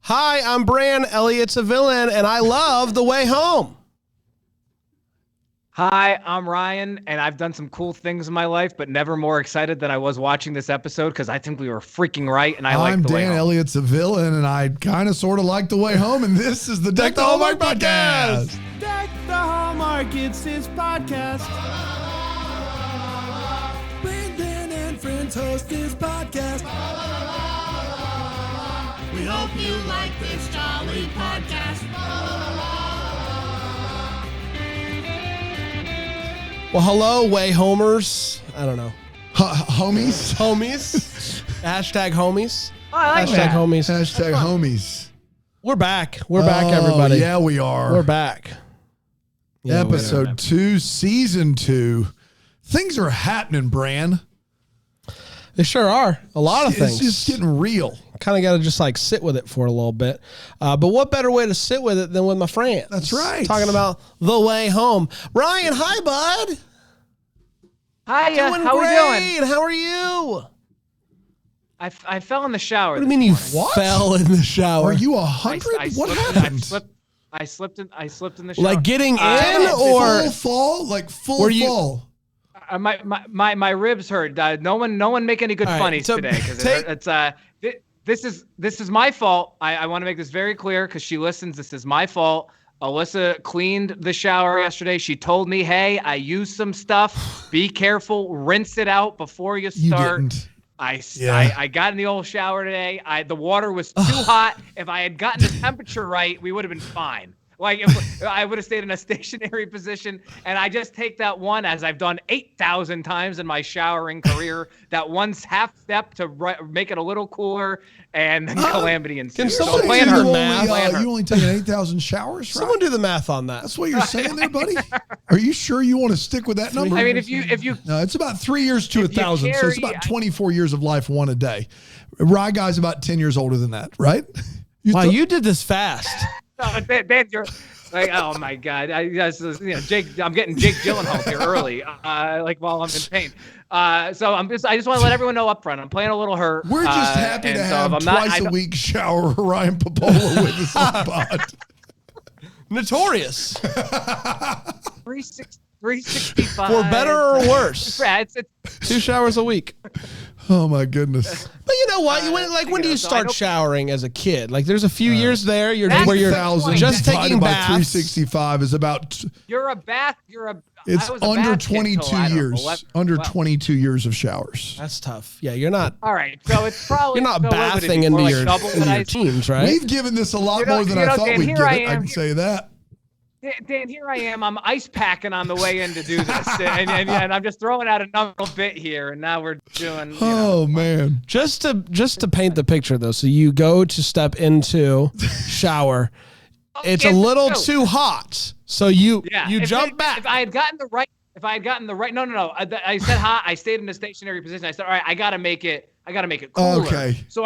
Hi, I'm Bran. Elliot's a villain, and I love The Way Home. Hi, I'm Ryan, and I've done some cool things in my life, but never more excited than I was watching this episode because I think we were freaking right, and I like The Way Home. I'm Dan. Elliot's a villain, and I kind of sort of like The Way Home, and this is the Deck the Hallmark podcast. Deck the Hallmark, it's his podcast. Brandon and friends host this podcast. We hope you like this jolly podcast. Well, hello, Way Homers. I don't know. Homies? Homies. Hashtag homies. Oh, I like Hashtag that. homies. Hashtag homies. We're back. We're back, everybody. Yeah, we are. We're back. Yeah, Episode 2, Season 2. Things are happening, Bran. they sure are. A lot of things. It's just getting real. Kind of got to just like sit with it for a little bit. But what better way to sit with it than with my friends? That's right. Talking about The Way Home. Ryan, hi, bud. Hi, Doing how great. we doing? How are you? I fell in the shower. What do you mean you What? fell in the shower? Are you 100? What happened? I slipped in the shower. like getting in Full or fall? Like full Were you- fall? my ribs hurt. No one make any good All right, funnies so today because this is my fault. I want to make this very clear because she listens. This is my fault. Alyssa cleaned the shower yesterday. She told me, "Hey, I used some stuff. Be careful. Rinse it out before you start." You didn't. I got in the old shower today. The water was too hot. If I had gotten the temperature right, we would have been fine. Like if I would have stayed in a stationary position, and I just take that one, as I've done 8,000 times in my showering career, that one half step to make it a little cooler, and then calamity ensues. Can So someone plan do her the math. math? You only taken 8,000 showers, right? someone do the math on that? That's what you're saying there, buddy? Are you sure you want to stick with that number? I mean, if you No, it's about 3 years to If you 1,000, so it's carry- about 24 years of life, one a day. Rye guy's about 10 years older than that, right? Wow, you did this fast. no, Dan, you're like, oh my God, Jake, I'm getting Jake Gyllenhaal here early, like while I'm in pain. So I just want to let everyone know up front, I'm playing a little hurt. We're just happy to have twice a week shower Ryan Pappolla with us on the pod. Notorious. 365. For better or worse. Yeah, it's 2 showers a week. Oh my goodness. But you know what? When do you start showering as a kid? Like there's a few years there where you're 1,000 just divided taking by baths. 365 is about it's under 22 years. Under 22 years of showers. That's tough. Yeah, you're not. All right, so it's probably You're not so what would it bathing be, into more like your, double into what your I- teens, right? We've given this a lot You know- more than you I know, thought Dan, we'd here give I it. I am. can say that. Dan, here I am. I'm ice packing on the way in to do this, and I'm just throwing out another bit here, and now we're doing. Oh man. Just to paint the picture though, so you go to step into shower. It's a little too hot, so you jump back. If I had gotten the right, no. I said hot. I stayed in a stationary position. I said, all right, I gotta make it cooler. Okay. So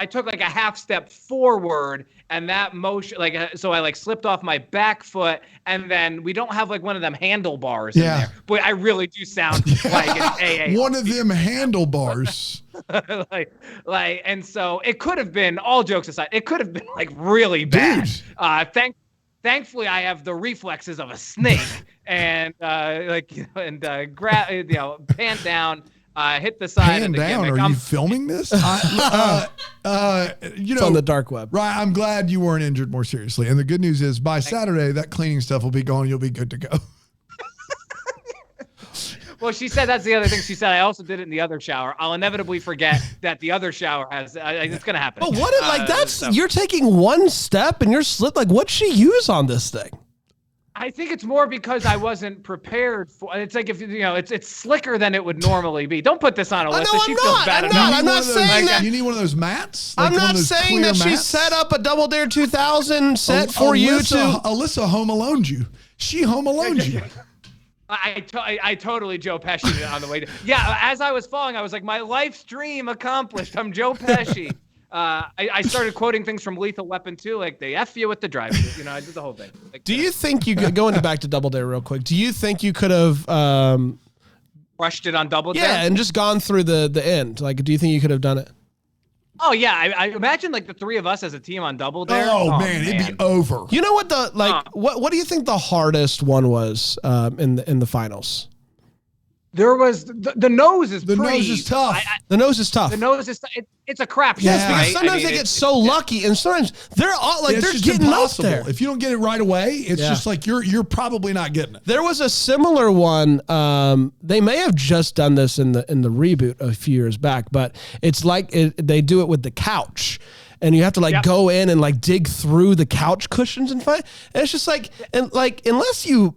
I took like a half step forward, and that motion, so I slipped off my back foot, and then we don't have like one of them handlebars in there, but I really do sound like an AA. One of them handlebars. And so it could have been, all jokes aside, it could have been like really bad. Thankfully, I have the reflexes of a snake, and pan down. Hit the side Hand of the down. gimmick. Are you filming this? It's on the dark web. Right. I'm glad you weren't injured more seriously. And the good news is by Saturday, that cleaning stuff will be gone. You'll be good to go. Well, she said that's the other thing. She said I also did it in the other shower. I'll inevitably forget that the other shower has. It's gonna happen. But you're taking one step and you're slipped. Like what'd she use on this thing? I think it's more because I wasn't prepared for. It's like if it's slicker than it would normally be. Don't put this on Alyssa. No, she I'm feels not. bad I'm enough. not. I'm not saying that. You need one of those mats? I'm Like one not of those saying that clear she mats? set up a Double Dare 2000 set for you to. Alyssa home aloned you. She home aloned you. I totally Joe Pesci on the way. Yeah, as I was falling, I was like, my life's dream accomplished. I'm Joe Pesci. I started quoting things from Lethal Weapon 2, like they F you with the driver. I did the whole thing. Do you think you could, going back to Double Dare real quick, do you think you could have crushed it on Double Dare? Yeah, and just gone through the end? Like, do you think you could have done it? Oh yeah, I imagine like the three of us as a team on Double Dare. Oh man, it'd be over. You know what what do you think the hardest one was in the finals? There was the nose is the nose is tough. The nose is tough. The nose is it's a crap. Yes, because sometimes they get so lucky, and sometimes they're all like they're getting impossible. Up there. If you don't get it right away, it's just like you're probably not getting it. There was a similar one. They may have just done this in the reboot a few years back, but it's like they do it with the couch. And you have to go in and dig through the couch cushions and find. And it's just unless you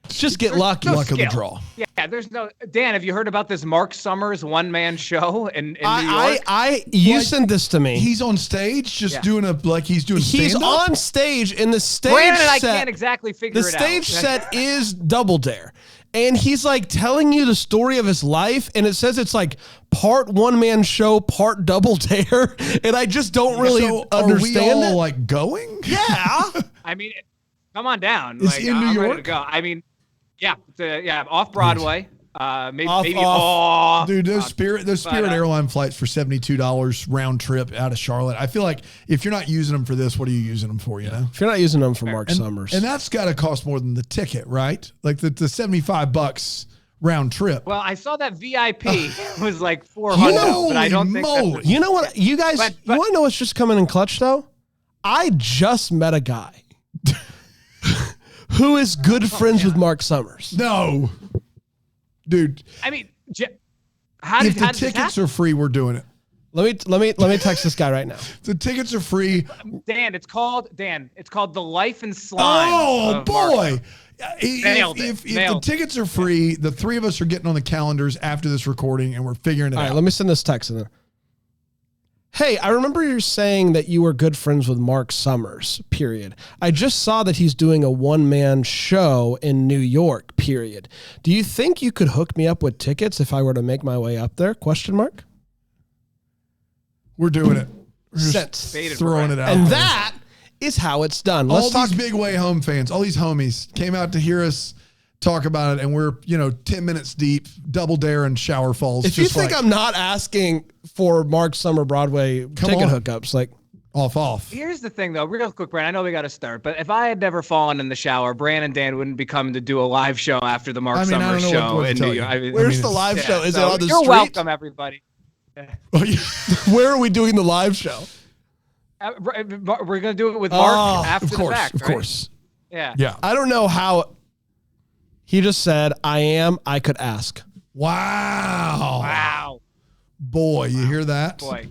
just get lucky. Luck of the draw. Yeah, there's no. Dan, have you heard about this Mark Summers one-man show in New York? You sent this to me. He's on stage doing he's doing He's stand-up? on stage in the stage Brandon and I set. can't exactly figure it out. The stage set is Double Dare. And he's telling you the story of his life, and it says it's part one-man show, part Double Dare, and I just don't really understand are we all going? Yeah. I mean, come on down. Is he in New York? Ready to go. I mean, off Broadway. Maybe dude, those Spirit airline flights for $72 round trip out of Charlotte. I feel like if you're not using them for this, what are you using them for? You know, if you're not using them for Mark Summers, and that's got to cost more than the ticket, right? Like the $75 round trip. Well, I saw that VIP was like $400, but I don't think that's you know what, you guys, you want to know what's just coming in clutch though? I just met a guy who is good friends with Mark Summers. No. Dude, I mean, if the tickets are free, we're doing it. Let me text this guy right now. The tickets are free. Dan, it's called The Life and Slime. Oh boy. If the tickets are free, the three of us are getting on the calendars after this recording and we're figuring it out. All right, let me send this text in there. Hey, I remember you saying that you were good friends with Mark Summers, period. I just saw that he's doing a one-man show in New York, period. Do you think you could hook me up with tickets if I were to make my way up there? Question mark. We're doing it. We're just throwing it out. And that is how it's done. Let's talk. These Big Way Home fans, all these homies came out to hear us talk about it, and we're 10 minutes deep, Double Dare and shower falls. If you think I'm not asking for Mark Summer Broadway ticket hookups, off. Here's the thing, though, real quick, Brandon. I know we got to start, but if I had never fallen in the shower, Brandon and Dan wouldn't be coming to do a live show after the Mark Summer show in New York. Where's the live show? Is it on the street? You're welcome, everybody. Where are we doing the live show? We're gonna do it with Mark after the fact, of course. Yeah. I don't know how. He just said, I could ask. Wow. Boy, you hear that? Boy.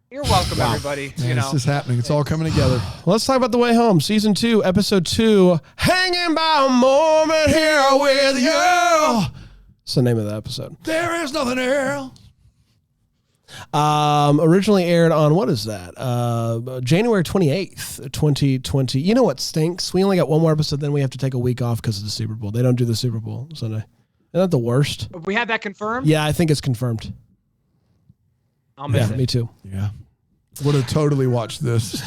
You're welcome, everybody. Man, this is happening. It's all coming together. Let's talk about The Way Home, Season 2, Episode 2, Hanging by a Moment Here With You. That's the name of the episode. There is nothing else. Originally aired on, what is that? January 28th, 2020. You know what stinks? We only got one more episode, then we have to take a week off because of the Super Bowl. They don't do the Super Bowl Sunday. Isn't that the worst? We have that confirmed? Yeah, I think it's confirmed. I'll miss it. Me too. Yeah. Would have totally watched this.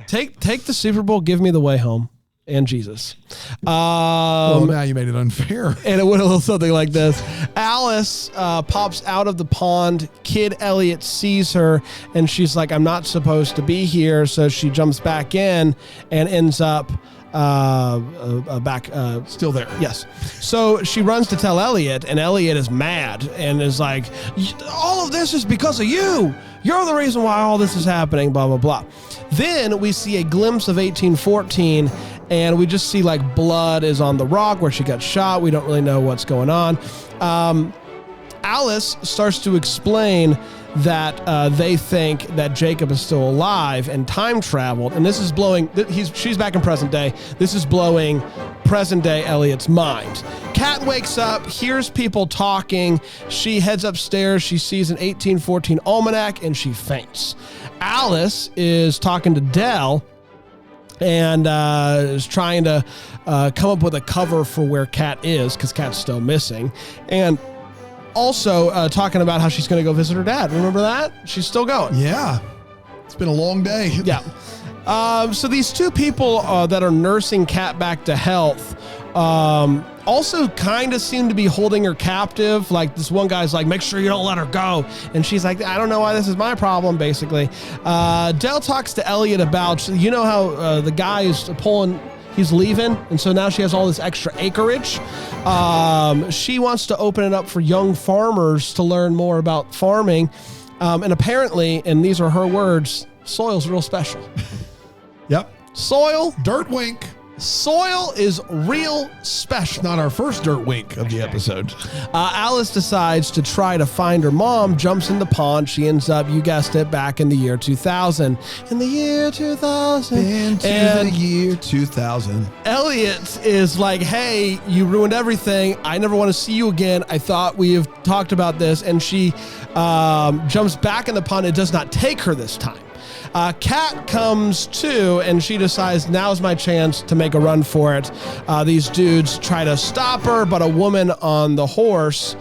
Take the Super Bowl, give me The Way Home. And Jesus. Well, now you made it unfair. And it went a little something like this. Alice pops out of the pond. Kid Elliot sees her, and she's like, I'm not supposed to be here. So she jumps back in and ends up back. Still there. Yes. So she runs to tell Elliot, and Elliot is mad and is like, all of this is because of you. You're the reason why all this is happening, blah, blah, blah. Then we see a glimpse of 1814, and we just see blood is on the rock where she got shot. We don't really know what's going on. Alice starts to explain that they think that Jacob is still alive and time traveled, and this is blowing. She's back in present day. This is blowing present day Elliot's mind. Kat wakes up, hears people talking. She heads upstairs. She sees an 1814 almanac, and she faints. Alice is talking to Dell and is trying to come up with a cover for where Kat is, because Kat's still missing. And also talking about how she's going to go visit her dad. Remember that? She's still going. Yeah. It's been a long day. Yeah. So these two people that are nursing Kat back to health also kind of seem to be holding her captive. Like this one guy's like, make sure you don't let her go. And she's like, I don't know why this is my problem, basically. Dell talks to Elliot about, you know how the guy is he's leaving, and so now she has all this extra acreage. She wants to open it up for young farmers to learn more about farming. And apparently, and these are her words, soil's real special. Yep. Soil. Dirt wink. Soil is real special. Not our first dirt wink of the episode. Alice decides to try to find her mom, jumps in the pond. She ends up, you guessed it, back in the year 2000. In the year 2000. Into the year 2000. Elliot is like, hey, you ruined everything. I never want to see you again. I thought we have talked about this. And she jumps back in the pond. It does not take her this time. Kat comes too, and she decides now's my chance to make a run for it. These dudes try to stop her, but a woman on the horse,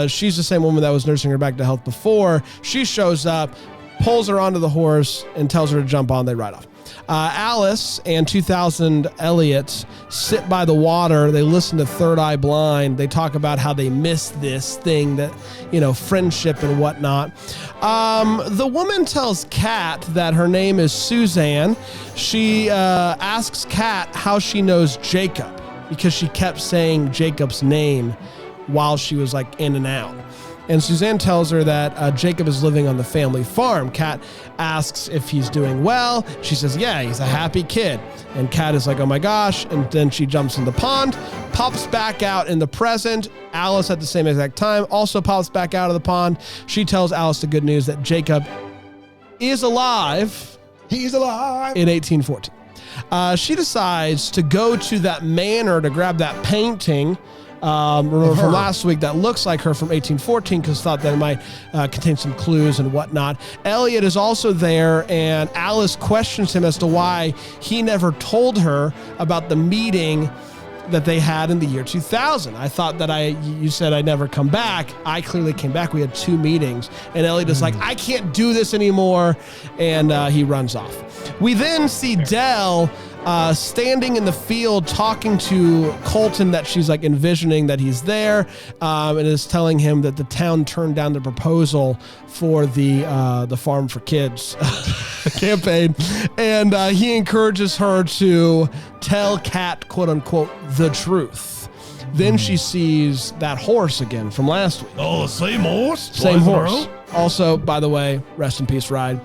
she's the same woman that was nursing her back to health before. She shows up, pulls her onto the horse, and tells her to jump on. They ride off. Alice and 2000 Elliot sit by the water. They listen to Third Eye Blind. They talk about how they miss this thing that, friendship and whatnot. The woman tells Kat that her name is Suzanne. She asks Kat how she knows Jacob because she kept saying Jacob's name while she was like in and out. And Suzanne tells her that Jacob is living on the family farm. Kat asks if he's doing well. She says, yeah, he's a happy kid. And Kat is like, oh my gosh. And then she jumps in the pond, pops back out in the present. Alice at the same exact time also pops back out of the pond. She tells Alice the good news that Jacob is alive. He's alive. In 1814. She decides to go to that manor to grab that painting. Remember from last week that looks like her from 1814 because thought that it might contain some clues and whatnot. Elliot is also there, and Alice questions him as to why he never told her about the meeting that they had in the year 2000. I thought that you said I'd never come back. I clearly came back. We had 2 meetings, and Elliot is like, I can't do this anymore, and he runs off. We then see Dell standing in the field talking to Colton that she's like envisioning that he's there, and is telling him that the town turned down the proposal for the Farm for Kids campaign, and he encourages her to tell Kat, quote unquote, the truth. Then she sees that horse again from last week. Oh, same horse? Same horse. Also, by the way, rest in peace, Ride.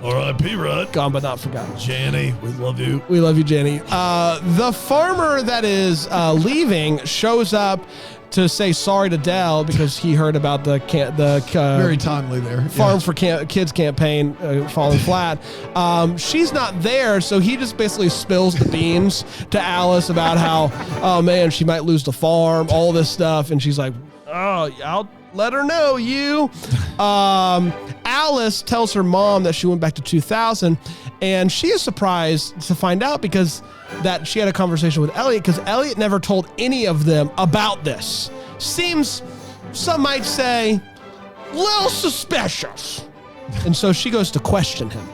R.I.P. Rod. Gone but not forgotten. Janny, we love you. We love you, Janny. The farmer that is leaving shows up to say sorry to Dell because he heard about the very timely there. Farm for Kids campaign falling flat. She's not there, so he just basically spills the beans to Alice about how, oh man, she might lose the farm, all this stuff, and she's like, oh, I'll let her know you. Alice tells her mom that she went back to 2000, and she is surprised to find out because that she had a conversation with Elliot because Elliot never told any of them about this. Seems, some might say, a little suspicious. And so she goes to question him.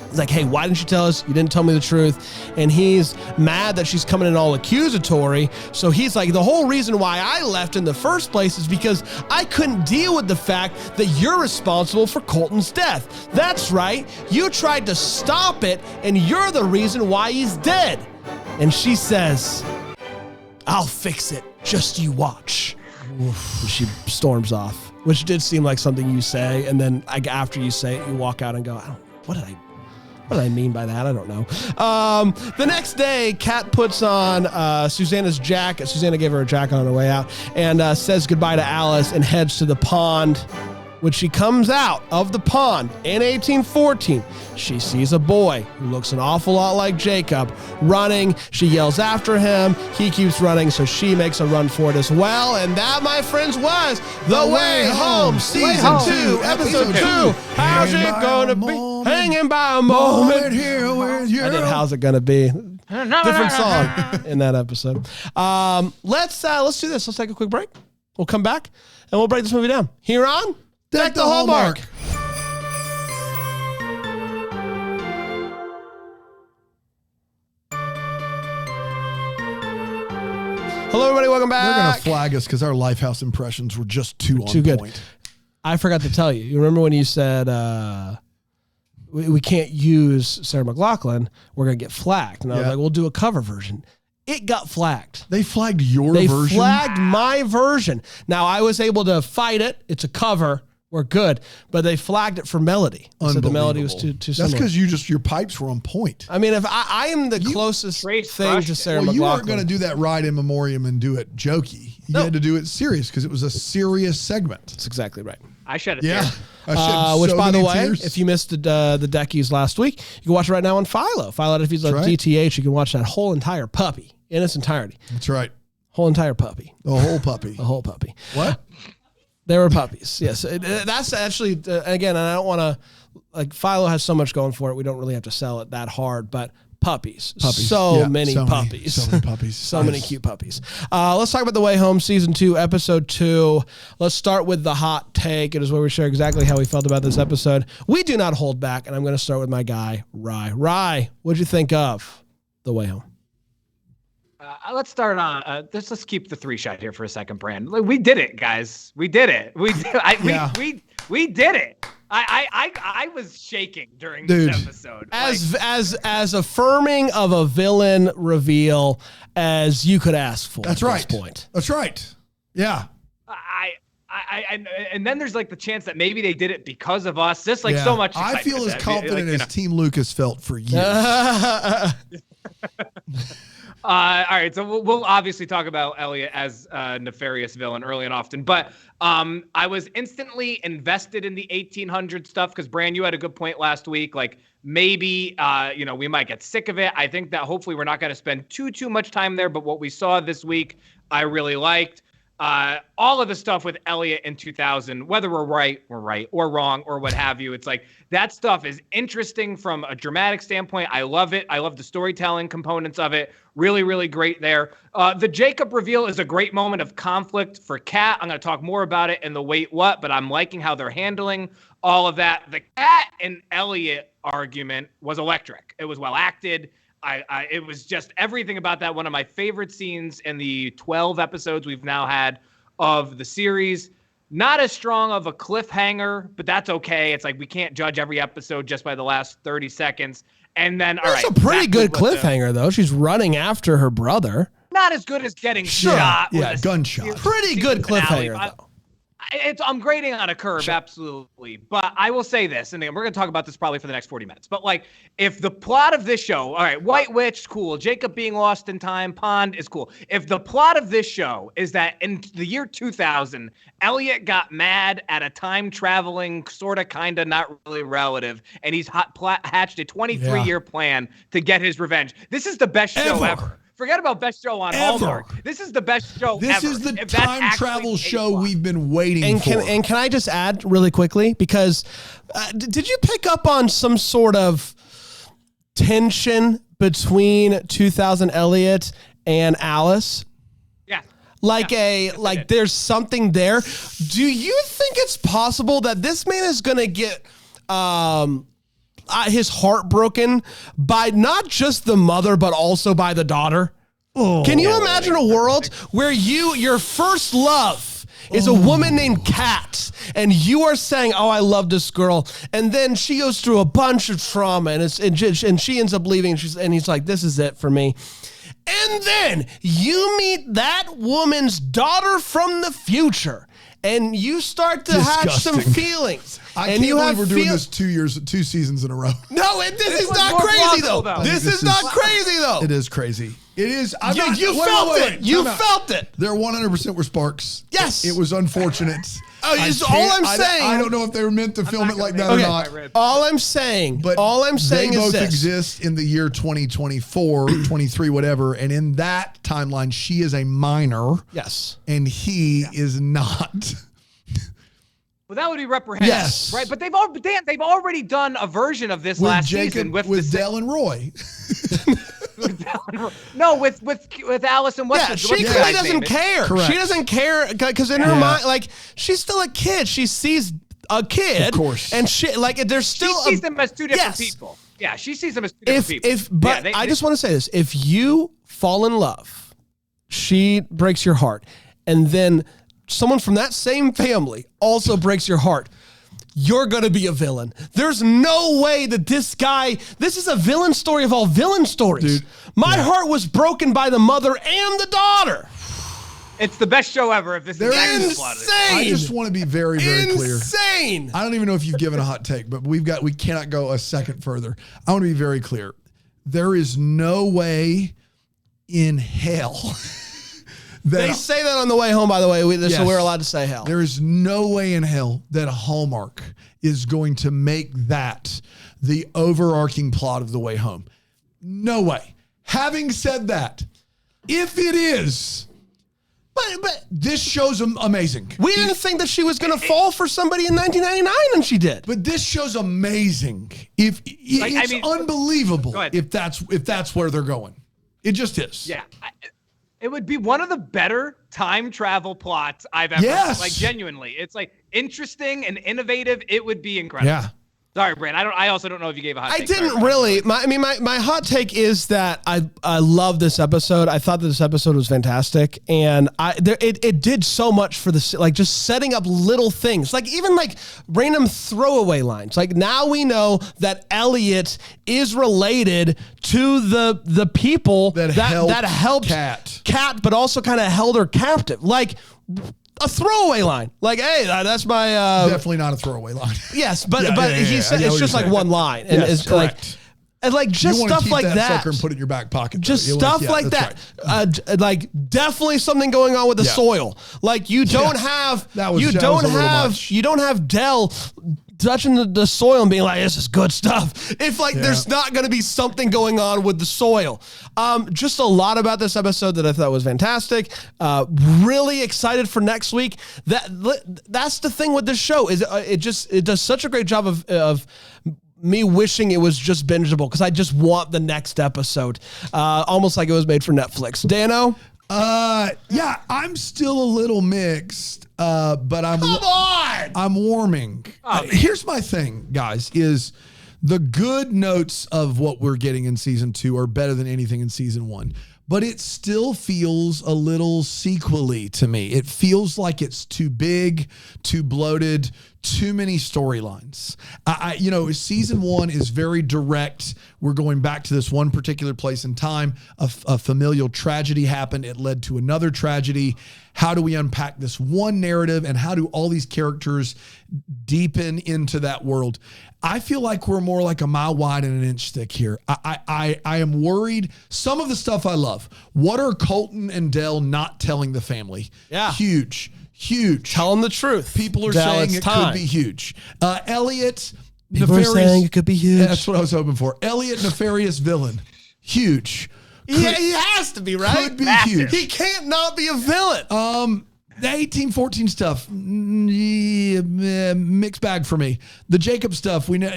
He's like, hey, why didn't you tell us? You didn't tell me the truth. And he's mad that she's coming in all accusatory. So he's like, the whole reason why I left in the first place is because I couldn't deal with the fact that you're responsible for Colton's death. That's right. You tried to stop it, and you're the reason why he's dead. And she says, I'll fix it. Just you watch. And she storms off, which did seem like something you say. And then after you say it, you walk out and go, what did I mean by that? I don't know. The next day, Kat puts on Susanna's jacket. Susanna gave her a jacket on her way out and says goodbye to Alice and heads to the pond. When she comes out of the pond in 1814, she sees a boy who looks an awful lot like Jacob running. She yells after him. He keeps running, so she makes a run for it as well. And that, my friends, was The Way Home, Season 2, Episode 2. How's it gonna be? Hanging by a moment here with you. I did How's It Gonna Be? Different song in that episode. Let's do this. Let's take a quick break. We'll come back and we'll break this movie down. Here on Deck the Hallmark. Hello, everybody. Welcome back. They're going to flag us because our Lifehouse impressions were just too on good. point. I forgot to tell you. You remember when you said we can't use Sarah McLachlan? We're going to get flagged. And I was like, we'll do a cover version. It got flagged. They flagged your They version? flagged my version. Now, I was able to fight it. It's a cover. We're good. But they flagged it for melody. So the melody was too similar. That's because your pipes were on point. I mean, if I am the closest thing to Sarah McLachlan. You weren't going to do that ride in memoriam and do it jokey. You had to do it serious because it was a serious segment. That's exactly right. I shed it. Yeah. Which, by the way, if you missed the Deckies last week, you can watch it right now on Philo. Philo, if he's on DTH, you can watch that whole entire puppy in its entirety. That's right. Whole entire puppy. The whole puppy. The whole puppy. What? They were puppies. Yes. That's actually, again, and I don't want to, like, Philo has so much going for it. We don't really have to sell it that hard, but puppies. So many puppies. So many puppies. So many cute puppies. Let's talk about The Way Home, Season 2, Episode 2. Let's start with the hot take. It is where we share exactly how we felt about this episode. We do not hold back, and I'm going to start with my guy, Rye. Rye, what'd you think of The Way Home? Let's start on. Let's keep the 3 shot here for a second, Brand. We did it, guys. We did it. We did it. I was shaking during this episode. As affirming of a villain reveal as you could ask for. That's right. This point. That's right. Yeah. And then there's like the chance that maybe they did it because of us. Just like so much excitement. I feel as confident as Team Lucas felt for years. All right, so we'll obviously talk about Elliot as a nefarious villain early and often, but I was instantly invested in the 1800 stuff because, Bran, you had a good point last week. Like, maybe, we might get sick of it. I think that hopefully we're not going to spend too much time there, but what we saw this week, I really liked. All of the stuff with Elliot in 2000, whether we're right, or wrong, or what have you. It's like that stuff is interesting from a dramatic standpoint. I love it. I love the storytelling components of it. Really, really great there. The Jacob reveal is a great moment of conflict for Kat. I'm going to talk more about it in the Wait What, but I'm liking how they're handling all of that. The Kat and Elliot argument was electric. It was well acted. It was just everything about that. One of my favorite scenes in the 12 episodes we've now had of the series. Not as strong of a cliffhanger, but that's okay. It's like we can't judge every episode just by the last 30 seconds. And then, that's a pretty good cliffhanger, though. She's running after her brother. Not as good as getting shot. Yeah, gunshot. Pretty good cliffhanger, though. I'm grading on a curve, absolutely. But I will say this, and again, we're going to talk about this probably for the next 40 minutes. But, like, if the plot of this show, all right, White Witch, cool. Jacob being lost in time, Pond is cool. If the plot of this show is that in the year 2000, Elliot got mad at a time-traveling, sort of, kind of, not really relative, and he's hatched a 23-year plan to get his revenge. This is the best show ever. Forget about best show on Hallmark. This is the best show ever. This is the time travel show we've been waiting for. And can I just add really quickly? Because did you pick up on some sort of tension between 2000 Elliot and Alice? Yeah. Like there's something there. Do you think it's possible that this man is going to get his heart broken by not just the mother, but also by the daughter? Can you imagine a world where your first love is a woman named Kat, and you are saying, "Oh, I love this girl," and then she goes through a bunch of trauma, and she ends up leaving, and he's like, "This is it for me." And then you meet that woman's daughter from the future, and you start to hatch some feelings. I can't believe we're doing this 2 seasons in a row. No, this is not crazy, though. This is not crazy, though. It is crazy. It is. You felt it. You felt it. There 100% were sparks. Yes. It was unfortunate. All I'm saying. I don't know if they were meant to film it like that or not. All I'm saying is they both exist in the year 2024, 23, whatever. And in that timeline, she is a minor. Yes. And he is not. Well, that would be reprehensible, yes, right? But they've already done a version of this last season with Dell and Roy. No, with Alice and what's she clearly doesn't care. Correct. She doesn't care because in her mind, like, she's still a kid. She sees a kid, of course, and there's still she sees them as two different people. Yeah, she sees them as two different people. I just want to say this: if you fall in love, she breaks your heart, and then someone from that same family also breaks your heart, you're going to be a villain. There's no way that this is a villain story of all villain stories. Dude, my heart was broken by the mother and the daughter. It's the best show ever. If this is actually Insane. plotted. I just want to be very, very clear. Insane. I don't even know if you've given a hot take, but we cannot go a second further. I want to be very clear. There is no way in hell They say that on the way home, by the way, so we're allowed to say hell. There is no way in hell that Hallmark is going to make that the overarching plot of The Way Home. No way. Having said that, if it is, but this show's amazing. We didn't think that she was going to fall for somebody in 1999, and she did. But this show's amazing. It's unbelievable if that's where they're going. It just is. Yeah. It would be one of the better time travel plots I've ever Yes. like genuinely. It's like interesting and innovative. It would be incredible. Yeah. Sorry, Brand. I also don't know if you gave a hot take. I didn't really. My hot take is that I love this episode. I thought that this episode was fantastic, and it did so much for the, like, just setting up little things, like even like random throwaway lines. Like, now we know that Elliot is related to the people that helped Kat, but also kind of held her captive. Like, a throwaway line, like, "Hey, that's my." Definitely not a throwaway line. Yes, but he said it's just like one line, and yes, it's like, and like just you stuff keep like that. Sucker and put it in your back pocket. Just stuff like that. Right. Like, definitely something going on with the soil. Like, you don't have Del touching the soil and being like, "This is good stuff." If there's not going to be something going on with the soil. Just a lot about this episode that I thought was fantastic. Really excited for next week. That's the thing with this show, is it does such a great job of me wishing it was just bingeable, because I just want the next episode. Almost like it was made for Netflix. Dano? Yeah, I'm still a little mixed, but I'm warming. Here's my thing, guys, is the good notes of what we're getting in season 2 are better than anything in season 1. But it still feels a little sequel-y to me. It feels like it's too big, too bloated, too many storylines. Season 1 is very direct. We're going back to this one particular place in time. A familial tragedy happened. It led to another tragedy. How do we unpack this one narrative, and how do all these characters deepen into that world? I feel like we're more like a mile wide and an inch thick here. I am worried. Some of the stuff I love. What are Colton and Del not telling the family? Yeah. Huge. Tell them the truth. People are saying it could be huge. Elliot, people are saying it could be huge. Yeah, that's what I was hoping for. Elliot, nefarious villain. Huge. He has to be, right? Could be huge. He can't not be a villain. The 1814 stuff, mixed bag for me. The Jacob stuff, we know,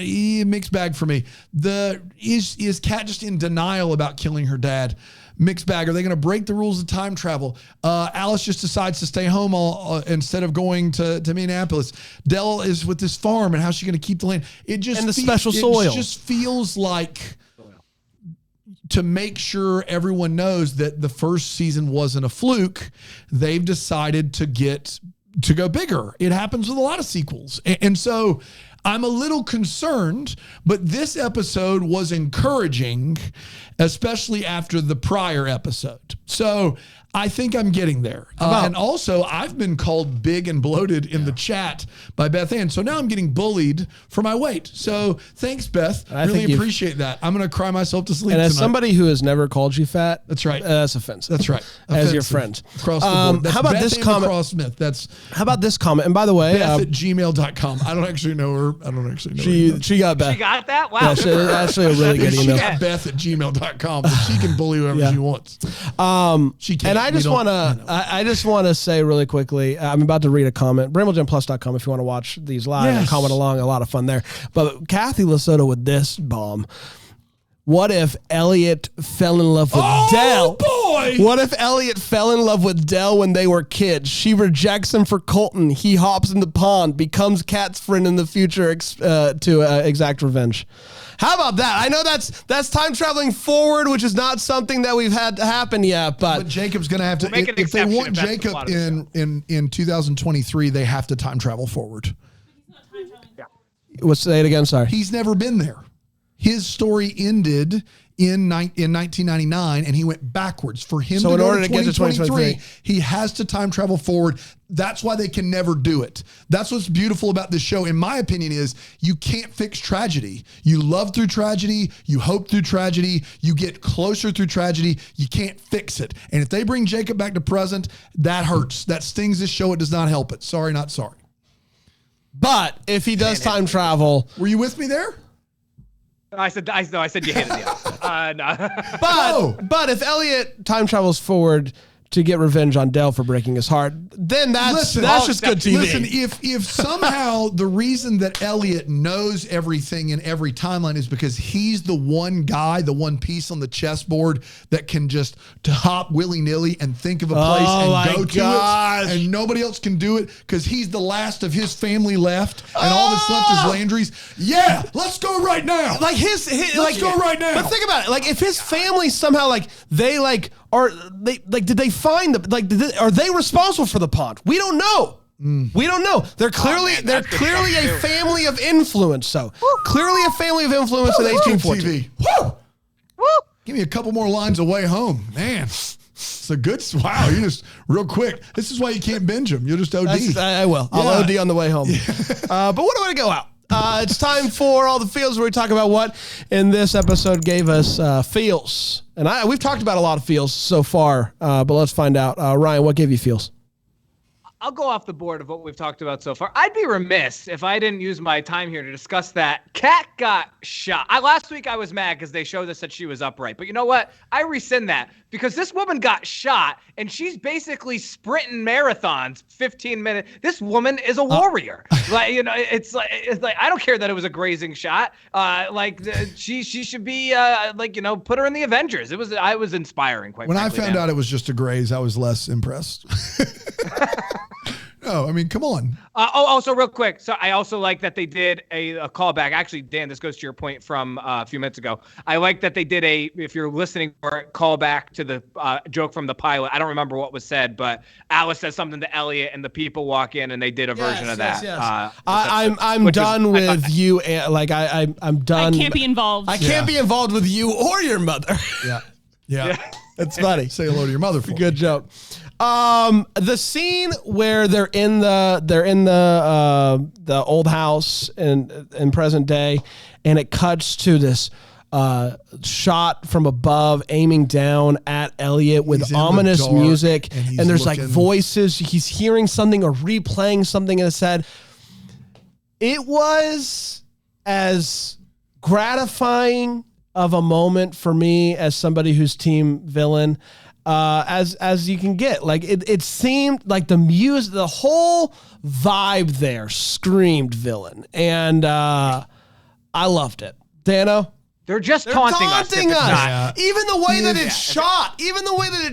mixed bag for me. Is Kat just in denial about killing her dad? Mixed bag. Are they going to break the rules of time travel? Alice just decides to stay home instead of going to Minneapolis. Del is with this farm, and how's she going to keep the land? Special soil. It just feels like, to make sure everyone knows that the first season wasn't a fluke, they've decided to go bigger. It happens with a lot of sequels. And so I'm a little concerned, but this episode was encouraging, especially after the prior episode. So I think I'm getting there. And also, I've been called big and bloated in the chat by Beth Ann. So now I'm getting bullied for my weight. So thanks, Beth. I really appreciate that. I'm going to cry myself to sleep and as tonight. somebody who has never called you fat, that's right. That's offensive. That's right. As your friend. Across the board. That's how about Beth this comment? Smith. How about this comment? And by the way, Beth at gmail.com. I don't actually know her. She got Beth. She got that? Wow. Yeah, actually a really good email. She got Beth at gmail.com. But she can bully whoever she wants. She can. And I just want to say really quickly, I'm about to read a comment. BrambleGenPlus.com if you want to watch these live and comment along. A lot of fun there. But Kathy Lasota with this bomb. What if Elliot fell in love with Dell? Oh, boy! What if Elliot fell in love with Dell when they were kids? She rejects him for Colton. He hops in the pond, becomes Kat's friend in the future to exact revenge. How about that? I know that's time traveling forward, which is not something that we've had to happen yet. But Jacob's going to have to, if they want Jacob in 2023, they have to time travel forward. Let's say it again. Sorry. He's never been there. His story ended in 1999, and he went backwards. For him so to in go order to to get to 2023, he has to time travel forward. That's why they can never do it. That's what's beautiful about this show, in my opinion, is you can't fix tragedy. You love through tragedy. You hope through tragedy. You get closer through tragedy. You can't fix it. And if they bring Jacob back to present, that hurts. That stings this show. It does not help it. Sorry, not sorry. But if he does time travel, were you with me there? I said you hated the opposite. No. But if Elliot time travels forward to get revenge on Dell for breaking his heart, then that's just good TV. Listen, if somehow the reason that Elliot knows everything in every timeline is because he's the one guy, the one piece on the chessboard that can just hop willy-nilly and think of a place and go to it, and nobody else can do it because he's the last of his family left, and all that's left is Landry's. Yeah, let's go right now. Like let's go right now. But think about it. Like if his family somehow did they find the are they responsible for the pond? We don't know. We don't know. They're clearly a family of influence. So clearly a family of influence in 1814. Woo! Give me a couple more lines away home, man. It's a good. Wow, you just real quick. This is why you can't binge them. You'll just OD. I will. I'll OD on the way home. But what do I go out? It's time for all the feels where we talk about what in this episode gave us feels. And we've talked about a lot of feels so far, but let's find out. Ryan, what gave you feels? I'll go off the board of what we've talked about so far. I'd be remiss if I didn't use my time here to discuss that Kat got shot. Last week I was mad because they showed us that she was upright. But you know what? I rescind that because this woman got shot and she's basically sprinting marathons 15 minutes. This woman is a warrior. It's like I don't care that it was a grazing shot. She should be put her in the Avengers. I was inspiring, quite frankly. When I found out it was just a graze, I was less impressed. No, I mean, come on. Also, real quick. So I also like that they did a callback. Actually, Dan, this goes to your point from a few minutes ago. I like that they did if you're listening for it, callback to the joke from the pilot. I don't remember what was said, but Alice says something to Elliot and the people walk in and they did a version of that. Yes. I'm done with you. I'm done. I can't be involved. I can't be involved with you or your mother. Yeah. It's funny. Say hello to your mother for me. Good joke. The scene where they're in the old house in present day, and it cuts to this shot from above aiming down at Elliot with ominous music, and there's like voices. He's hearing something or replaying something in his head. It was as gratifying of a moment for me as somebody who's team villain as you can get. Like it seemed like the music, the whole vibe there screamed villain, and I loved it. Dano? They're taunting us. Yeah. Even the way that it's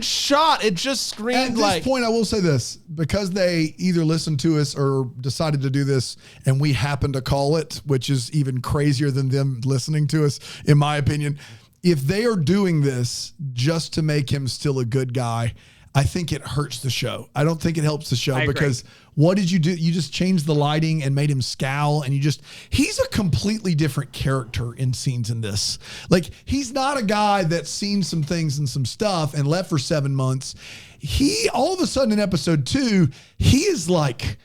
shot, it just screamed like. At this point, I will say this, because they either listened to us or decided to do this, and we happened to call it, which is even crazier than them listening to us, in my opinion. If they are doing this just to make him still a good guy, I think it hurts the show. I don't think it helps the show because what did you do? You just changed the lighting and made him scowl, and he's a completely different character in scenes in this. Like, he's not a guy that's seen some things and some stuff and left for 7 months. He, all of a sudden in episode 2, he is like,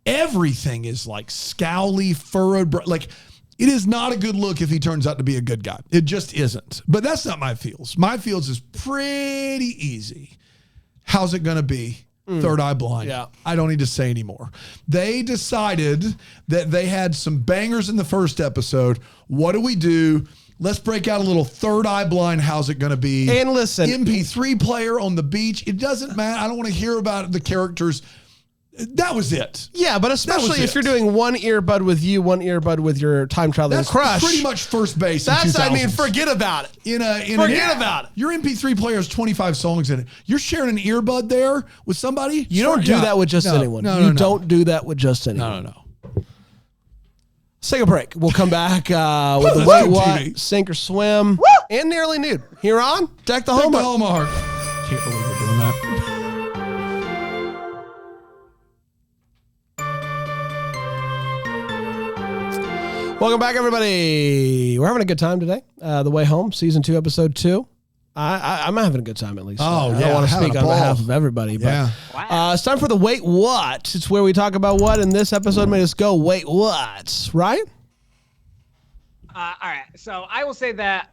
everything is like scowly, furrowed, like, it is not a good look if he turns out to be a good guy. It just isn't. But that's not my feels. My feels is pretty easy. How's it going to be? Third Eye Blind. Yeah. I don't need to say anymore. They decided that they had some bangers in the first episode. What do? Let's break out a little Third Eye Blind. How's it going to be? And listen. MP3 player on the beach. It doesn't matter. I don't want to hear about the characters. That was it. Yeah, but especially if you're doing one earbud with you, one earbud with your time traveling crush. Pretty much first base. That's, I mean, forget about it. Forget about it. Your MP3 player has 25 songs in it. You're sharing an earbud there with somebody. You don't do that with just anyone. You don't do that with just anyone. No. Let's take a break. We'll come back with the what, sink or swim, and nearly nude. Here on Deck the Hallmark. Can't believe we're doing that. Welcome back, everybody. We're having a good time today. The Way Home, Season 2, Episode 2. I'm having a good time, at least. Oh, I don't want to speak on behalf of everybody. But it's time for the Wait What. It's where we talk about what in this episode made us go, wait, what? Right? All right. So I will say that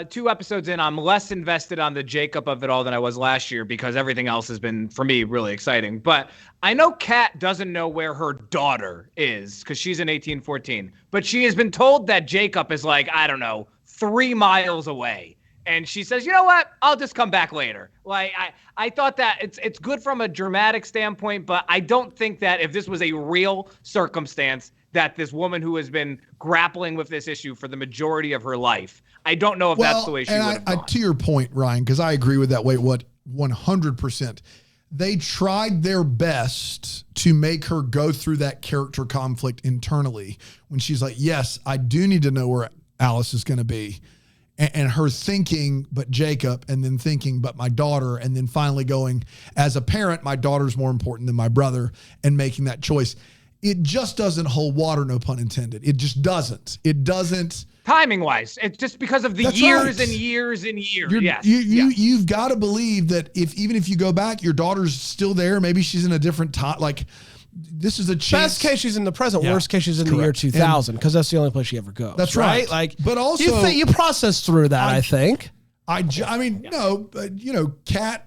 2 episodes in, I'm less invested on the Jacob of it all than I was last year because everything else has been, for me, really exciting. But I know Kat doesn't know where her daughter is because she's in 1814. But she has been told that Jacob is like, I don't know, 3 miles away. And she says, you know what? I'll just come back later. Like, I thought that it's good from a dramatic standpoint, but I don't think that if this was a real circumstance, that this woman who has been grappling with this issue for the majority of her life, I don't know if that's the way she would have gone. To your point, Ryan, because I agree with that. Wait, what? 100%. They tried their best to make her go through that character conflict internally when she's like, yes, I do need to know where Alice is going to be. And her thinking, but Jacob, and then thinking, but my daughter, and then finally going, as a parent, my daughter's more important than my brother, and making that choice. It just doesn't hold water, no pun intended. It just doesn't. It doesn't. Timing-wise, it's just because of the years and years and years. You've got to believe that even if you go back, your daughter's still there. Maybe she's in a different time. Like, this is a chance. Best case, she's in the present. Worst case, she's in the year 2000 because that's the only place she ever goes. That's right. Like, but also you process through that. I think. Kat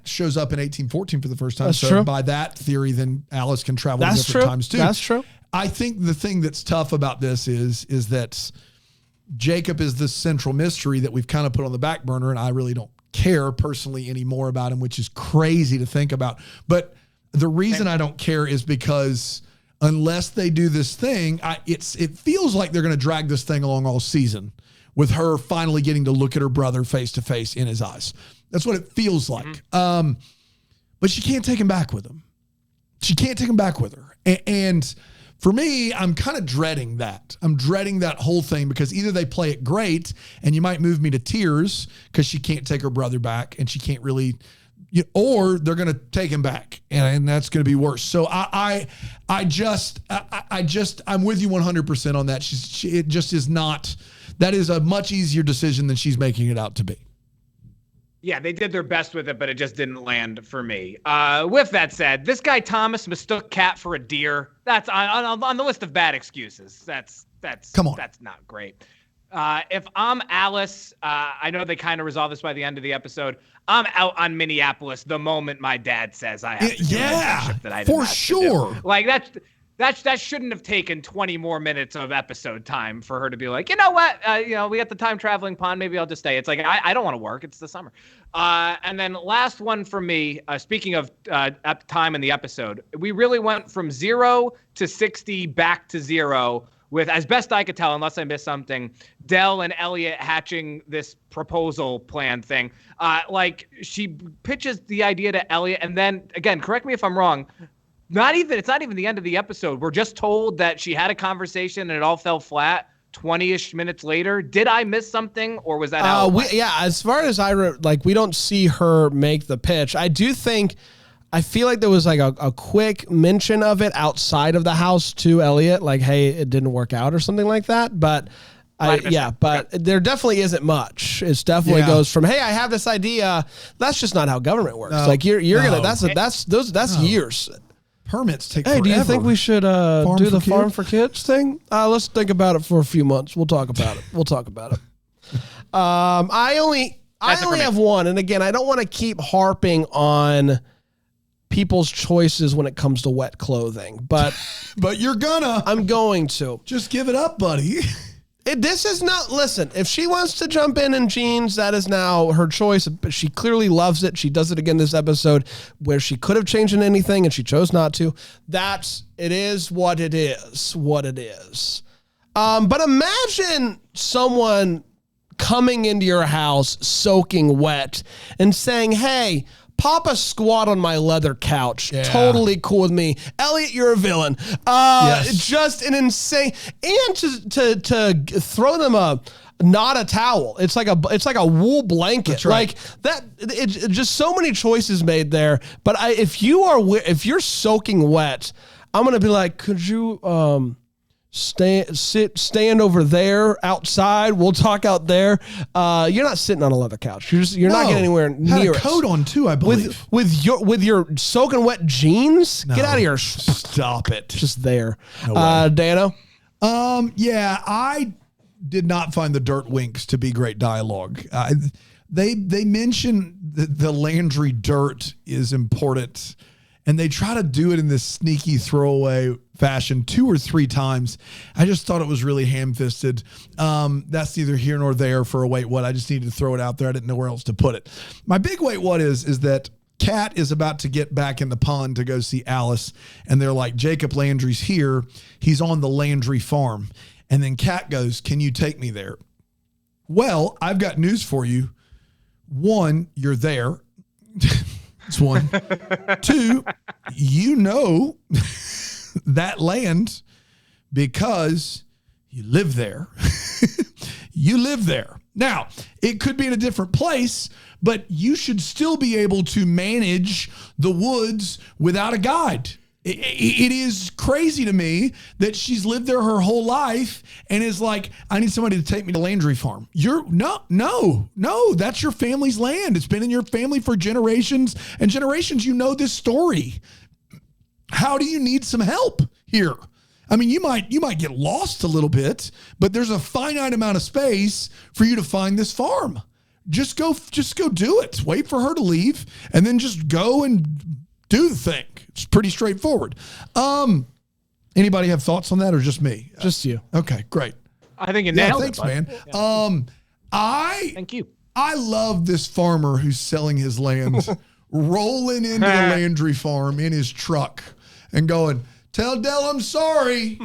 shows up in 1814 for the first time. That's so true. By that theory, then Alice can travel to different times too. That's true. I think the thing that's tough about this is that Jacob is this central mystery that we've kind of put on the back burner, and I really don't care personally anymore about him, which is crazy to think about. But the reason I don't care is because unless they do this thing, it feels like they're going to drag this thing along all season with her finally getting to look at her brother face to face in his eyes. That's what it feels like. But she can't take him back with him. She can't take him back with her. And for me, I'm kind of dreading that. I'm dreading that whole thing because either they play it great and you might move me to tears because she can't take her brother back and she can't really, or they're going to take him back and that's going to be worse. So I'm with you 100% on that. It just is not, that is a much easier decision than she's making it out to be. Yeah, they did their best with it, but it just didn't land for me. With that said, this guy Thomas mistook Cat for a deer. That's on the list of bad excuses. That's Come on. That's not great. If I'm Alice, I know they kind of resolve this by the end of the episode. I'm out on Minneapolis the moment my dad says I have to do a trip that I did for not sure. Do. Like that shouldn't have taken 20 more minutes of episode time for her to be like, you know what, we got the time traveling pond. Maybe I'll just stay. It's like I don't want to work. It's the summer. And then last one for me. Speaking of time in the episode, we really went from 0 to 60 back to 0 with, as best I could tell, unless I missed something, Del and Elliot hatching this proposal plan thing. Like she pitches the idea to Elliot, and then again, correct me if I'm wrong. It's not even the end of the episode. We're just told that she had a conversation and it all fell flat 20-ish minutes later. Did I miss something, or was that how? As far as we don't see her make the pitch. I feel like there was like a quick mention of it outside of the house to Elliot, like, hey, it didn't work out or something like that. But there definitely isn't much. It definitely goes from, hey, I have this idea. That's just not how government works. Like that's years. Permits take forever. Hey, do you think we should do the Farm for Kids thing? Let's think about it for a few months. We'll talk about it. I only have one. And again, I don't want to keep harping on people's choices when it comes to wet clothing. But but you're gonna. I'm going to. Just give it up, buddy. This is not, listen, if she wants to jump in jeans, that is now her choice. But she clearly loves it. She does it again this episode where she could have changed anything and she chose not to. It is what it is. But imagine someone coming into your house soaking wet and saying, hey, pop a squat on my leather couch. Yeah. Totally cool with me. Elliot, you're a villain. Yes. Just an insane. And to throw them not a towel. It's like a wool blanket. That's right. Like that. It's just so many choices made there. But if you're soaking wet, I'm gonna be like, could you stand over there outside? We'll talk out there. You're not sitting on a leather couch. You're not getting anywhere near had a it. coat on too, I believe. With your soaking wet jeans. No. Get out of here. Stop it. Just there. No Dano. Yeah, I did not find the dirt winks to be great dialogue. They mention that the Landry dirt is important, and they try to do it in this sneaky throwaway fashion 2 or 3 times. I just thought it was really ham-fisted. That's neither here nor there for a wait what. I just needed to throw it out there. I didn't know where else to put it. My big wait what is that Kat is about to get back in the pond to go see Alice, and they're like, Jacob Landry's here. He's on the Landry farm. And then Kat goes, can you take me there? Well, I've got news for you. 1, you're there. It's 1. 2, you know that land because you live there. You live there. Now, it could be in a different place, but you should still be able to manage the woods without a guide. It is crazy to me that she's lived there her whole life and is like, I need somebody to take me to Landry Farm. No, that's your family's land. It's been in your family for generations and generations. You know this story. How do you need some help here? I mean, you might get lost a little bit, but there's a finite amount of space for you to find this farm. Just go do it. Wait for her to leave and then just go and do the thing. It's pretty straightforward. Anybody have thoughts on that or just me? Just you. Okay, great. I think you nailed thanks, it. Man. Yeah. Thank you. I love this farmer who's selling his land, rolling into the Landry farm in his truck and going, tell Del I'm sorry.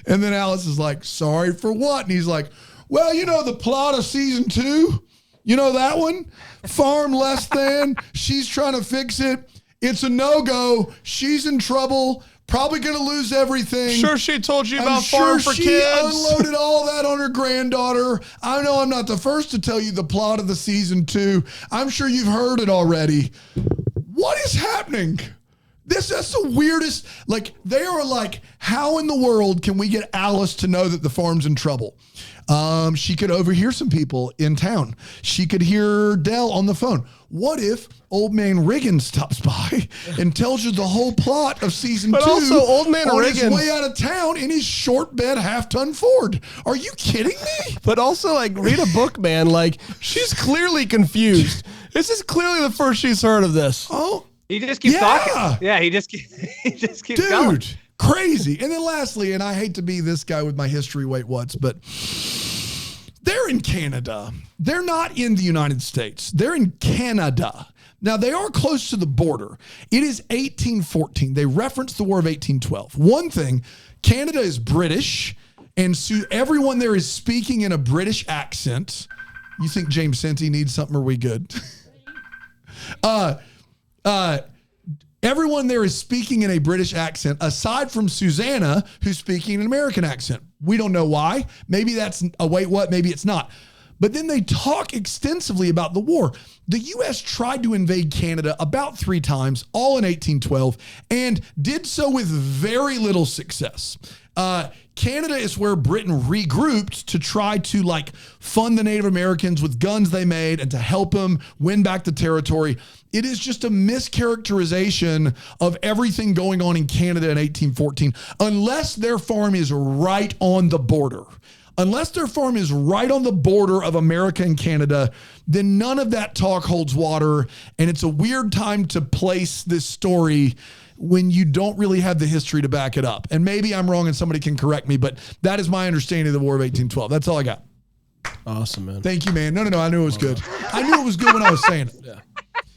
And then Alice is like, sorry for what? And he's like, well, you know the plot of season 2? You know that one? Farm less than. She's trying to fix it. It's a no-go. She's in trouble. Probably going to lose everything. Sure, she told you about Farm for Kids. She unloaded all that on her granddaughter. I know I'm not the first to tell you the plot of the season 2. I'm sure you've heard it already. What is happening? That's the weirdest. Like, they are like, how in the world can we get Alice to know that the farm's in trouble? She could overhear some people in town. She could hear Del on the phone. What if Old Man Riggins stops by and tells you the whole plot of season 2? But also, Old Man on Riggins, his way out of town in his short bed, half-ton Ford. Are you kidding me? But also, like, read a book, man. Like, she's clearly confused. This is clearly the first she's heard of this. Oh, he just keeps talking. Yeah, he just keeps going. Dude, crazy. And then lastly, and I hate to be this guy with my history wait what's, but they're in Canada. They're not in the United States. They're in Canada. Now, they are close to the border. It is 1814. They reference the War of 1812. One thing, Canada is British, and so everyone there is speaking in a British accent. You think James Senti needs something? Are we good? Everyone there is speaking in a British accent, aside from Susanna, who's speaking in an American accent. We don't know why. Maybe that's a wait what, maybe it's not. But then they talk extensively about the war. The U.S. tried to invade Canada about 3 times, all in 1812, and did so with very little success. Canada is where Britain regrouped to try to fund the Native Americans with guns they made and to help them win back the territory. It is just a mischaracterization of everything going on in Canada in 1814, unless their farm is right on the border. unless their farm is right on the border of America and Canada, then none of that talk holds water. And it's a weird time to place this story when you don't really have the history to back it up. And maybe I'm wrong and somebody can correct me, but that is my understanding of the War of 1812. That's all I got. Awesome, man. Thank you, man. No. I knew it was good. I knew it was good when I was saying it.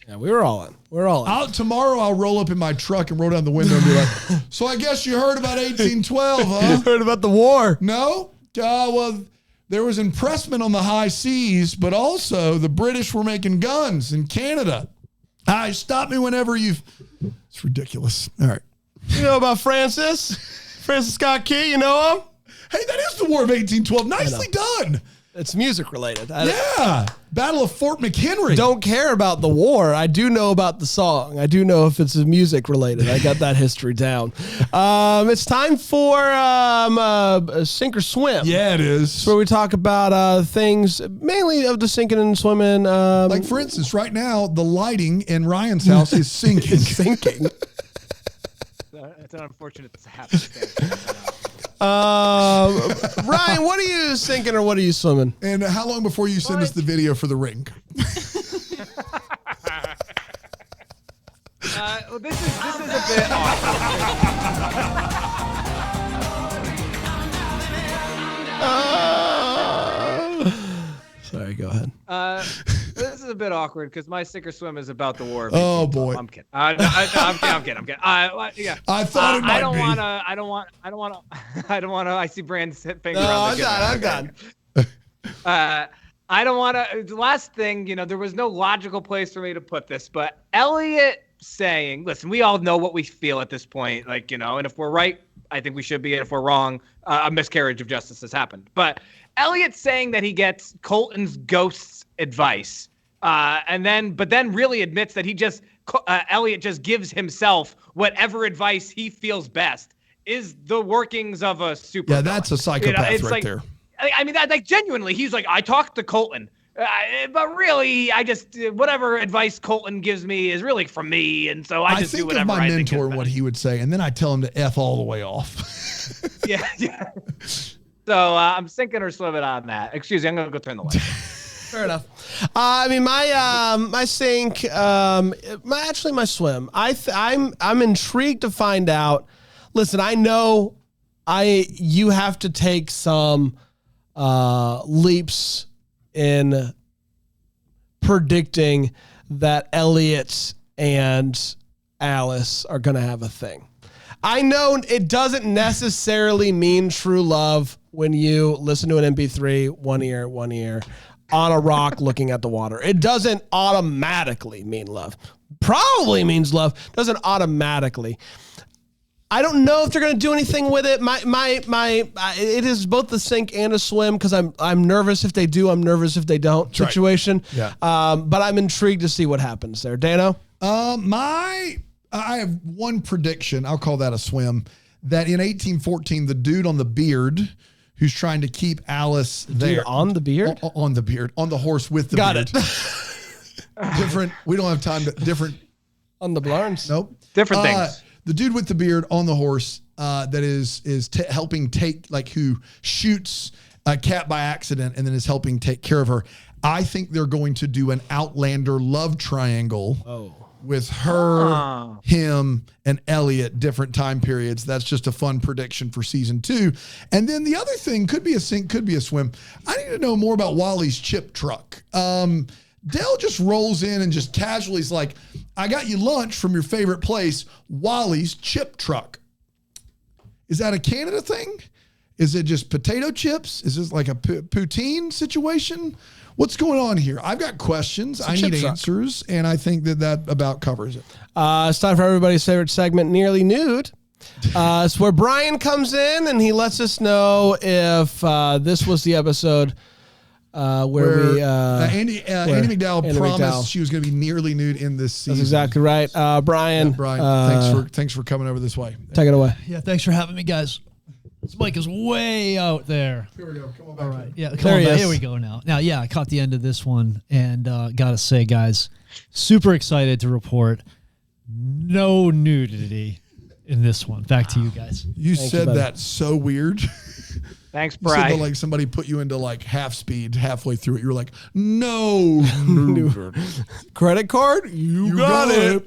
Yeah, we were all in. We're all in. Tomorrow I'll roll up in my truck and roll down the window and be like, so I guess you heard about 1812, huh? You heard about the war? No? Well, there was impressment on the high seas, but also the British were making guns in Canada. Stop me whenever you've... It's ridiculous. All right. You know about Francis Scott Key? You know him? Hey, that is the War of 1812. Nicely done. It's music related. Yeah. Battle of Fort McHenry. Don't care about the war. I do know about the song. I do know if it's music related. I got that history down. It's time for Sink or Swim. Yeah, it is. It's where we talk about things mainly of the sinking and swimming. Like, for instance, right now, the lighting in Ryan's house is sinking. Sinking. It's an unfortunate happenstance. Ryan, what are you sinking or what are you swimming? And how long before you send us the video for the ring? Well, this is a bit awkward. Sorry, go ahead. This is a bit awkward because my sink or swim is about the war. Oh boy, I'm kidding. I'm kidding. Yeah. I thought it might be. I don't want to. I see Brand's finger. No, I'm done. I don't want to. The last thing, there was no logical place for me to put this, but Elliot saying, "Listen, we all know what we feel at this point, and if we're right, I think we should be, and if we're wrong, a miscarriage of justice has happened." But Elliot saying that he gets Colton's ghost's advice, but then really admits that Elliot just gives himself whatever advice he feels best is the workings of a super. Yeah, that's a psychopath there. I mean, that genuinely, he's like, I talked to Colton, but really, I just whatever advice Colton gives me is really from me, and so I just do whatever I think. I think of my mentor and what he would say, and then I tell him to F all the way off. Yeah. So I'm sinking or swimming on that. Excuse me, I'm gonna go turn the light. Fair enough. I mean, my sink, my swim. I'm intrigued to find out. Listen, I know you have to take some leaps in predicting that Elliot and Alice are going to have a thing. I know it doesn't necessarily mean true love when you listen to an MP3 one ear on a rock looking at the water. It doesn't automatically mean love. Probably means love. Doesn't automatically. I don't know if they're going to do anything with it. It is both the sink and a swim because I'm nervous if they do, I'm nervous if they don't situation. Right. Yeah. But I'm intrigued to see what happens there. Dano? I have one prediction. I'll call that a swim. That in 1814, the dude on the beard who's trying to keep Alice there. Dude on the beard? On the beard. On the horse with the beard. Got it. Different. We don't have time to different. On the blarns? Nope. Different things. The dude with the beard on the horse that is helping take, who shoots a cat by accident and then is helping take care of her. I think they're going to do an Outlander love triangle with her, him, and Elliot, different time periods. That's just a fun prediction for season 2. And then the other thing could be a sink, could be a swim. I need to know more about Wally's chip truck. Dell just rolls in and just casually is like, I got you lunch from your favorite place, Wally's chip truck. Is that a Canada thing? Is it just potato chips? Is this like a poutine situation? What's going on here? I've got questions. I need answers, and I think that about covers it. It's time for everybody's favorite segment, Nearly Nude. It's where Brian comes in and he lets us know if this was the episode where Andy McDowell promised she was going to be nearly nude in this season. That's exactly right. Brian. Yeah, Brian, thanks for coming over this way. Take it away. Yeah, thanks for having me, guys. This mic is way out there. Here we go. Come on back. All right. Yeah, come on back. Here we go now. Now, yeah, I caught the end of this one, and gotta say, guys, super excited to report no nudity in this one. Back to you guys. You said that so weird. Thanks, You said Brian. that like somebody put you into like half speed halfway through it. You were like, no. Credit card? You got it.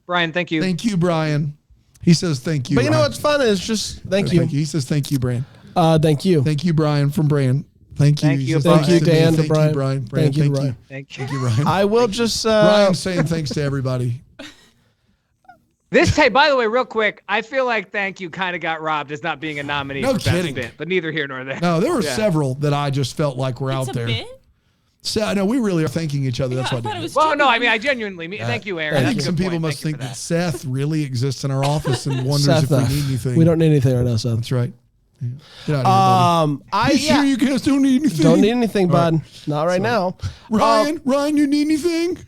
Brian, thank you. Thank you, Brian. He says thank you. But you know Brian. what's fun is just thank you. He says thank you, Brian. Thank you. Thank you, Brian, from Brian. Thank you. Thank He you, says Brian. Thank you, to me. Dan, to Thank Brian. you, Brian. Thank you, Brian. Thank you. Thank you, Brian. I will just Brian's saying thanks to everybody. Hey, by the way, real quick, I feel like thank you kind of got robbed as not being a nominee No for kidding. Best Bit, but neither here nor there. No, there were Yeah. several that I just felt like were It's out a there. bit? So, no, we really are thanking each other. That's I what thought I it did. was Well, no, I genuine. mean, I genuinely mean, thank you, Aaron. I That's think a some good people point. must Thank think you that for Seth really exists in our office and wonders Seth, if we no. need anything. we don't need anything right now, Seth. That's right. Yeah. Get out of here, buddy. You sure you guys don't need anything? Don't need anything, All right. bud. Not right now. Ryan, you need anything?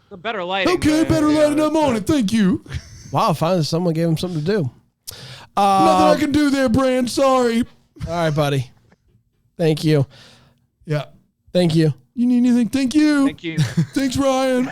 The better lighting. Okay, better lighting. I'm on it. Thank you. Wow, finally someone gave him something to do. Nothing I can do there, Brand. Sorry. All right, buddy. Thank you. Yeah. Thank you. You need anything? Thank you. Thank you. Thanks, Ryan.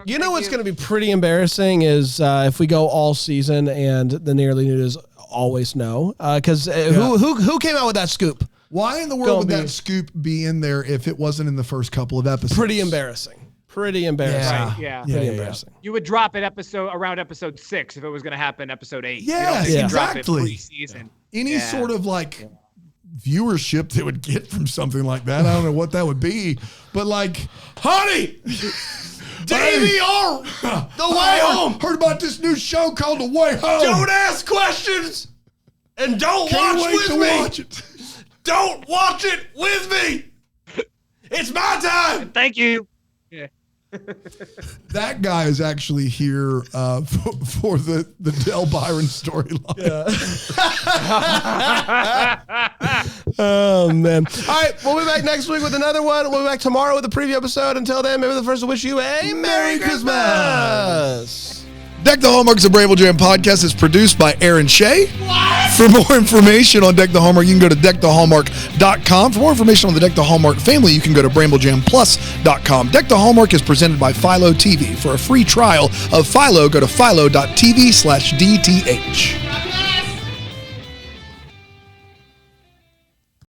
You know what's going to be pretty embarrassing is if we go all season and the Nearly Nude always no. Because who came out with that scoop? Why in the world would that scoop be in there if it wasn't in the first couple of episodes? Pretty embarrassing. Pretty embarrassing. Yeah. Right, yeah. Pretty embarrassing. You would drop it around episode 6 if it was going to happen episode 8. Yes, you don't exactly. drop it pre-season. Any sort of like viewership they would get from something like that. I don't know what that would be, but like, honey, Davey, The Way Home. Heard about this new show called The Way Home. Don't ask questions and don't Can't watch wait with to me. watch it. Don't watch it with me. It's my time. Thank you. Yeah. That guy is actually here for the Del Byron storyline. Oh, man. All right, we'll be back next week with another one. We'll be back tomorrow with a preview episode. Until then, maybe the first to wish you a Merry Christmas. Deck the Hallmarks of Bramble Jam podcast is produced by Aaron Shea. For more information on Deck the Hallmark, you can go to deckthehallmark.com. For more information on the Deck the Hallmark family, you can go to bramblejamplus.com. Deck the Hallmark is presented by Philo TV. For a free trial of Philo, go to philo.tv/DTH.